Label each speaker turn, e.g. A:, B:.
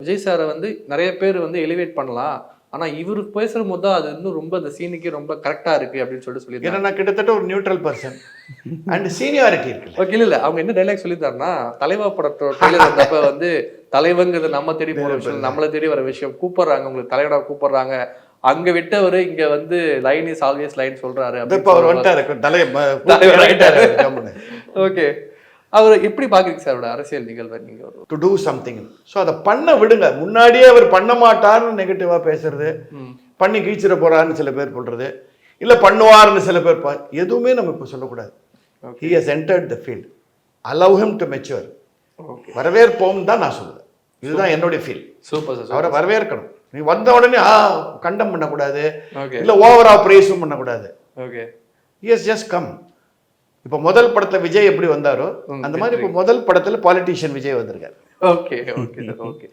A: விஜய் சாரை வந்து நிறைய பேர் வந்து எலிவேட் பண்ணலாம். ஆனா இவரு பேசும்போது தான் அது இன்னும் ரொம்ப அந்த சீனுக்கு ரொம்ப கரெக்டா இருக்கு அப்படின்னு சொல்லிட்டு
B: ஏன்னா நான் கிட்டத்தட்ட ஒரு நியூட்ரல் பர்சன் அண்ட் சீனியாரிட்டி இருக்குல்ல.
A: ஓகே, இல்ல அவங்க என்ன டைலாக் சொல்லியிருந்தாருன்னா, தலைவா படத்தோட ட்ரெய்லர் வந்தப்ப வந்து தலைவங்கிறது நம்ம தேடி போற விஷயம், நம்மளை தேடி வர விஷயம், கூப்பிடுறாங்க உங்களுக்கு தலைவடா கூப்பிடுறாங்க, அங்க விட்டவரு இங்க வந்து லைன் இஸ் ஆல்வேஸ் லைன் சொல்றாரு.
B: இப்ப அவர் வந்துட்டாரு தலைவர்.
A: ஓகே, அவர் எப்படி பாக்குறீங்க சார் அரசியல் நிகழ்வை நீங்க?
B: To do something. ஸோ அதை பண்ண விடுங்க. முன்னாடியே அவர் பண்ண மாட்டார்னு நெகட்டிவா பேசுறது, பண்ணி கீச்சிட போறாருன்னு சில பேர் சொல்றது, இல்ல பண்ணுவார்னு சில பேர் எதுவுமே நம்ம இப்ப சொல்லக்கூடாது. He has entered the field. Allow him to mature. வரவேற்போம் தான் நான் சொல்லுவேன். இதுதான் என்னுடைய ஃபீல்.
A: Super sir.
B: அவரை வரவேற்கணும். நீ வந்த உடனே கண்டம் பண்ணக்கூடாது,
A: ஓகே,
B: இல்ல ஓவரா பிரேஸும் பண்ணக்கூடாது.
A: Okay,
B: he has just come. இப்போ முதல் படத்துல விஜய் எப்படி வந்தாரோ அந்த மாதிரி இப்போ முதல் படத்துல பாலிட்டிஷியன் விஜய் வந்திருக்காரு.
A: Okay, okay, okay.